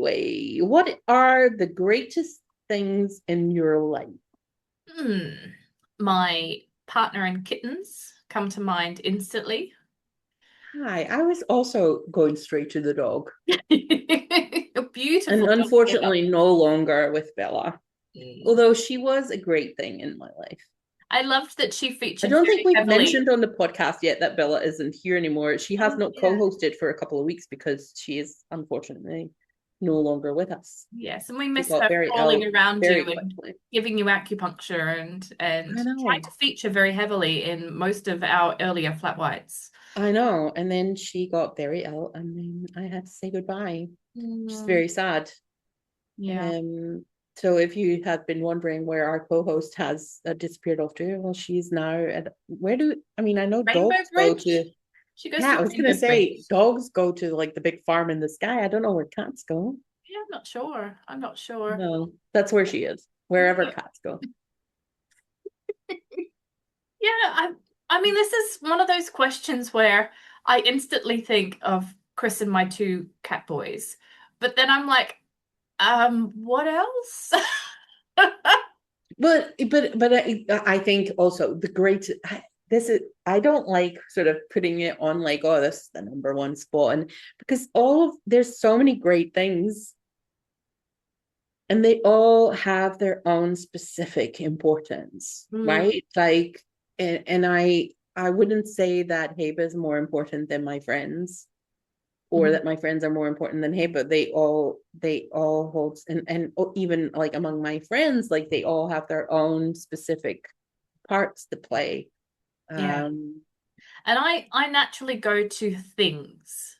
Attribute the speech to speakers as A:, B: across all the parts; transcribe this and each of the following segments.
A: anyway. What are the greatest things in your life?
B: Hmm. My partner and kittens come to mind instantly.
A: Hi, I was also going straight to the dog,
B: A
A: and
B: beautiful dog setup.
A: unfortunately no longer with Bella,
B: Mm.
A: although she was a great thing in my life.
B: I loved that she
A: I
B: featured
A: don't think
B: very
A: we've
B: heavily.
A: mentioned on the podcast yet that Bella isn't here anymore. She has
B: Oh,
A: not
B: yeah.
A: co-hosted for a couple of weeks because she is unfortunately no longer with us.
B: Yes, and we
A: She
B: miss
A: got
B: her
A: very
B: crawling
A: ill
B: around you
A: very
B: and
A: quickly.
B: giving you acupuncture
A: I
B: and trying
A: know.
B: to feature very heavily in most of our earlier flat whites.
A: I know. And then she got very ill, and then I had to say goodbye, which is
B: Mm,
A: very sad.
B: yeah.
A: Um, so if you have been wondering where our co-host has disappeared off to, well, she's now at where do I mean, I know
B: Rainbow
A: dogs go to,
B: Bridge. She goes
A: yeah,
B: to
A: I was gonna
B: Rainbow
A: say
B: Bridge.
A: dogs go to like the big farm in the sky. I don't know where cats go.
B: Yeah, I'm not sure. I'm not sure.
A: No, that's where she is, wherever cats go.
B: Yeah, I mean, this is one of those questions where I instantly think of Chris and my two cat boys. But then I'm like, what else?
A: But I think also the great this is I don't like sort of putting it on like, oh, this is the number one spot, and because all of there's so many great things, and they all have their own specific importance,
B: Mm,
A: right? Like, and I wouldn't say that Heba is more important than my friends, or
B: mhm.
A: that my friends are more important than Heba. They all hold, and even like among my friends, like they all have their own specific parts to play.
B: Yeah.
A: Um,
B: And I naturally go to things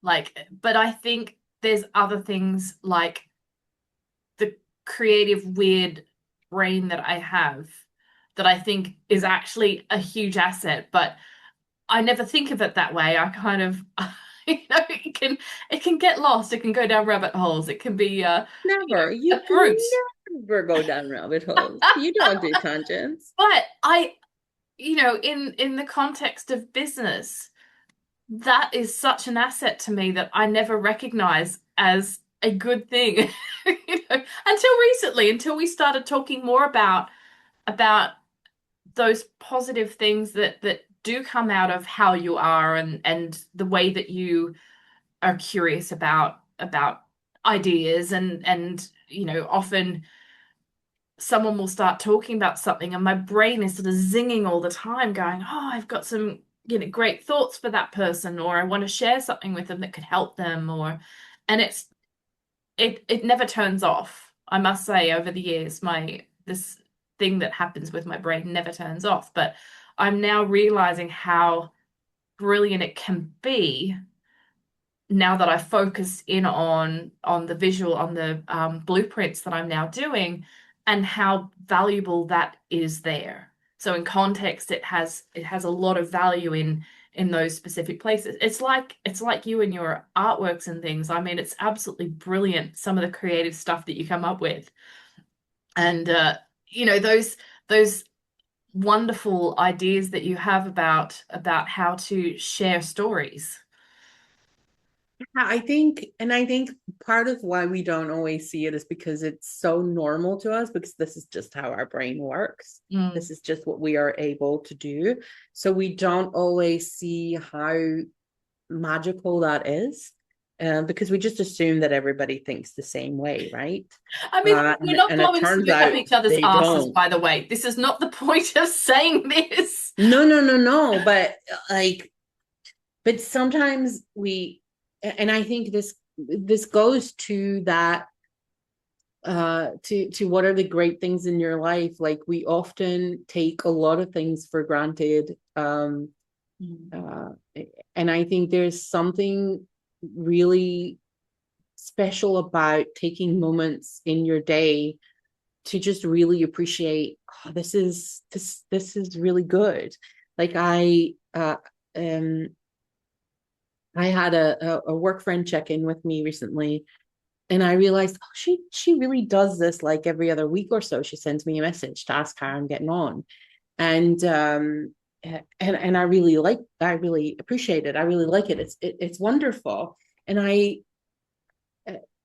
B: like, but I think there's other things like the creative, weird brain that I have that I think is actually a huge asset, but I never think of it that way. I kind of, it can get lost. It can go down rabbit holes. It can be,
A: never,
B: a
A: you can
B: brute.
A: never go down rabbit holes. You don't do tangents.
B: But in the context of business, that is such an asset to me that I never recognize as a good thing. Until recently, until we started talking more about those positive things that do come out of how you are and the way that you are curious about ideas and often someone will start talking about something and my brain is sort of zinging all the time going, oh, I've got some great thoughts for that person, or I want to share something with them that could help them, or and it never turns off. I must say, over the years, my this thing that happens with my brain never turns off. But I'm now realizing how brilliant it can be now that I focus in on the visual, on the blueprints that I'm now doing, and how valuable that is there. So in context, it has a lot of value in those specific places. It's like you and your artworks and things. I mean, it's absolutely brilliant, some of the creative stuff that you come up with. And those wonderful ideas that you have about how to share stories.
A: I think part of why we don't always see it is because it's so normal to us, because this is just how our brain works.
B: Mm.
A: This is just what we are able to do. So we don't always see how magical that is, because we just assume that everybody thinks the same way, right?
B: I mean, we're
A: And,
B: not
A: and it
B: blowing
A: turns
B: smoke up
A: out
B: each other's
A: they
B: asses,
A: don't.
B: by the way. This is not the point of saying this.
A: No, no, no, no. But like, but sometimes and I think this goes to that, to what are the great things in your life. Like, we often take a lot of things for granted,
B: Mm.
A: uh and I think there's something really special about taking moments in your day to just really appreciate, oh, this is really good. Like, I had a work friend check in with me recently, and I realized, oh, she really does this like every other week or so. She sends me a message to ask how I'm getting on, and and I really appreciate it. I really like it. It's wonderful, and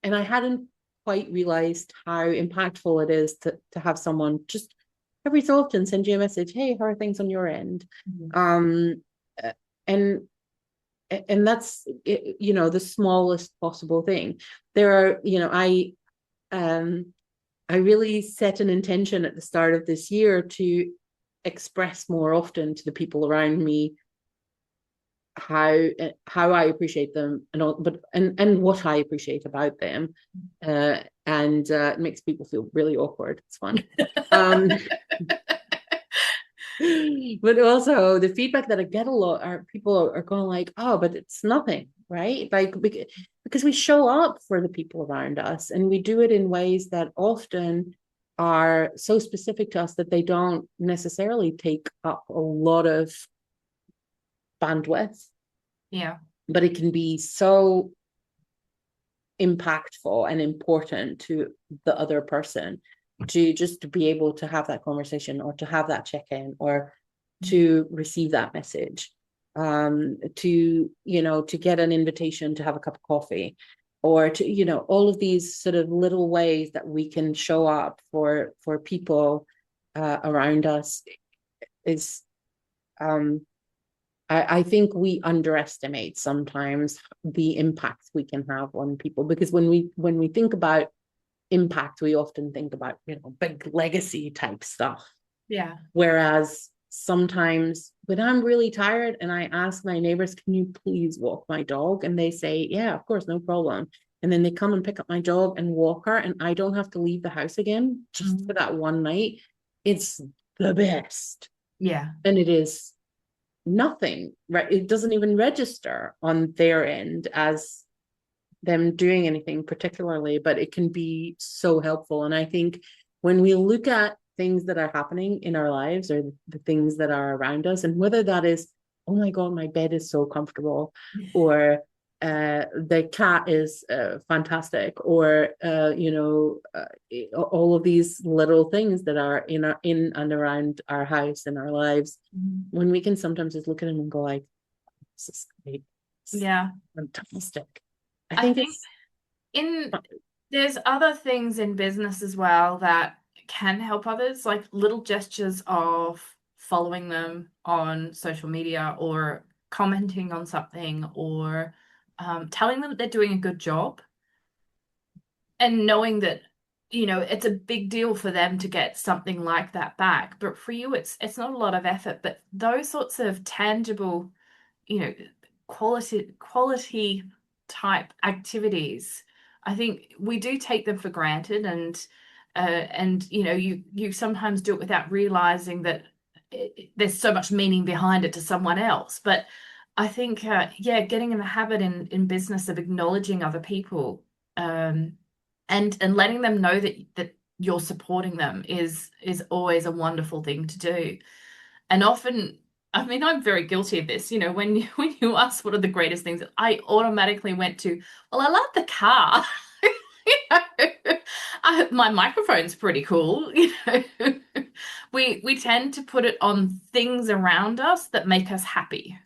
A: and I hadn't quite realized how impactful it is to have someone just every so often send you a message, hey, how are things on your end?
B: Mhm.
A: Uh, and and that's the smallest possible thing. There are, I really set an intention at the start of this year to express more often to the people around me how I appreciate them and all, but and what I appreciate about them, and it makes people feel really awkward. It's fun. Um, but also the feedback that I get a lot are people are going like, oh, but it's nothing, right? Like because we show up for the people around us and we do it in ways that often are so specific to us that they don't necessarily take up a lot of bandwidth,
B: Yeah.
A: but it can be so impactful and important to the other person to just to be able to have that conversation or to have that check-in or to receive that message, to get an invitation to have a cup of coffee, or to all of these sort of little ways that we can show up for people around us is I think we underestimate sometimes the impact we can have on people, because when we think about impact, we often think about big legacy type stuff.
B: Yeah.
A: Whereas sometimes when I'm really tired and I ask my neighbors, can you please walk my dog? And they say, yeah, of course, no problem. And then they come and pick up my dog and walk her, and I don't have to leave the house again just for that one night. It's the best.
B: Yeah.
A: And it is nothing, right? It doesn't even register on their end as them doing anything particularly, but it can be so helpful. And I think when we look at things that are happening in our lives or the things that are around us, and whether that is, oh my God, my bed is so comfortable, or the cat is fantastic, or all of these little things that are in and around our house and our lives, when we can sometimes just look at them and go like, this is great.
B: Yeah.
A: Fantastic. I
B: I
A: think
B: think
A: it's
B: in there's other things in business as well that can help others, like little gestures of following them on social media or commenting on something or telling them that they're doing a good job and knowing that it's a big deal for them to get something like that back. But for you, it's not a lot of effort, but those sorts of tangible, you know, quality type activities, I think we do take them for granted, and you sometimes do it without realizing that there's so much meaning behind it to someone else. But I think yeah, getting in the habit in business of acknowledging other people, and letting them know that you're supporting them is always a wonderful thing to do. And often, I mean, I'm very guilty of this. When you when you ask what are the greatest things, I automatically went to, well, I love the car. You know, my microphone's pretty cool. We tend to put it on things around us that make us happy.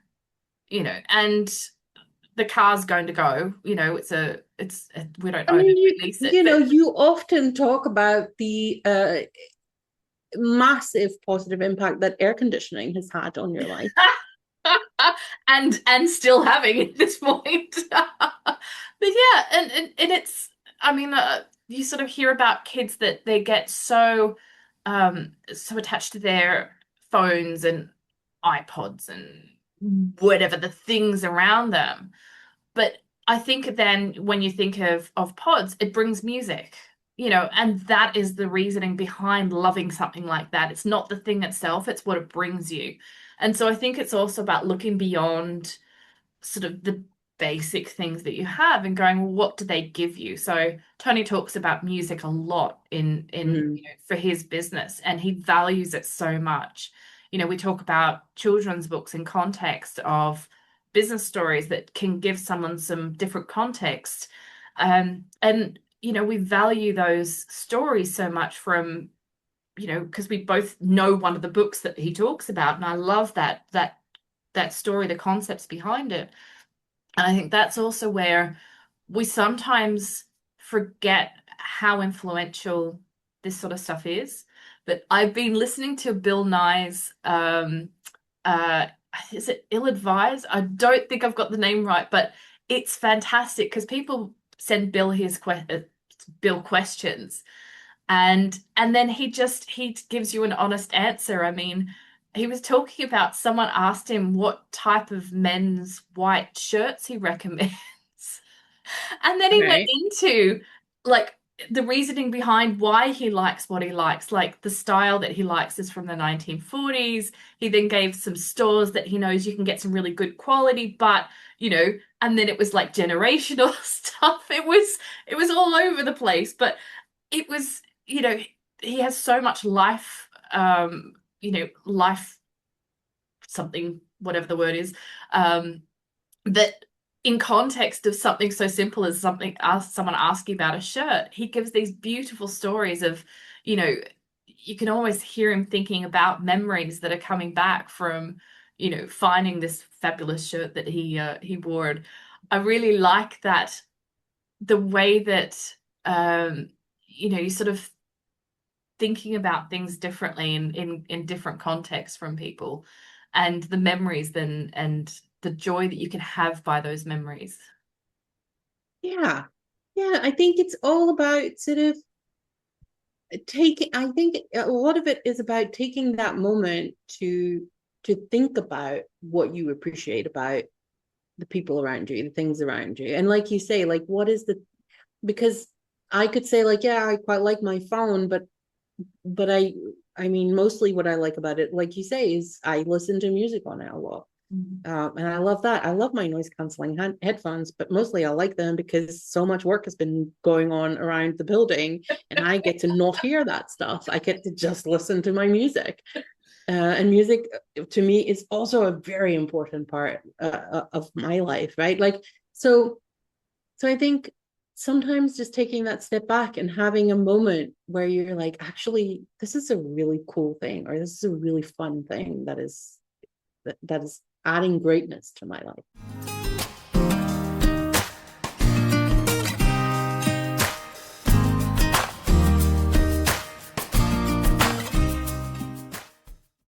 B: And the car's going to go. We don't
A: I
B: own
A: mean,
B: it,
A: you
B: we lease it,
A: you know,
B: but
A: you often talk about the massive positive impact that air conditioning has had on your life.
B: and still having at this point. But yeah, and it's, I mean, you sort of hear about kids that they get so attached to their phones and iPods and whatever the things around them. But I think then when you think of pods, it brings music, and that is the reasoning behind loving something like that. It's not the thing itself, it's what it brings you. And so I think it's also about looking beyond sort of the basic things that you have and going, well, what do they give you? So Tony talks about music a lot in
A: Mm.
B: for his business, and he values it so much. We talk about children's books in context of business stories that can give someone some different context. And we value those stories so much from, because we both know one of the books that he talks about, and I love that story, the concepts behind it. And I think that's also where we sometimes forget how influential this sort of stuff is. But I've been listening to Bill Nye's uh is it Ill-Advised? I don't think I've got the name right, but it's fantastic because people send Bill questions, and then he gives you an honest answer. I mean, he was talking about, someone asked him what type of men's white shirts he recommends. And then he went
A: Okay.
B: into like the reasoning behind why he likes what he likes, like the style that he likes is from the 1940s. He then gave some stores that he knows you can get some really good quality, but and then it was like generational stuff. It was all over the place, but it was, he has so much life, life something, whatever the word is, that in context of something so simple as someone asking about a shirt, he gives these beautiful stories of, you know, you can always hear him thinking about memories that are coming back from, finding this fabulous shirt that he wore. And I really like that, the way that you sort of thinking about things differently in different contexts from people, and the memories then, and the joy that you can have by those memories.
A: Yeah. Yeah, I think it's all about sort of taking, I think a lot of it is about taking that moment to think about what you appreciate about the people around you, the things around you. And like you say, like what is the, because I could say like, yeah, I quite like my phone, but I mean, mostly what I like about it, like you say, is I listen to music on it a lot.
B: Mhm.
A: And I love that. I love my noise canceling headphones, but mostly I like them because so much work has been going on around the building, and I get to not hear that stuff. I get to just listen to my music. And music to me is also a very important part of my life, right? Like, so, so I think sometimes just taking that step back and having a moment where you're like, actually, this is a really cool thing, or this is a really fun thing that is adding greatness to my life.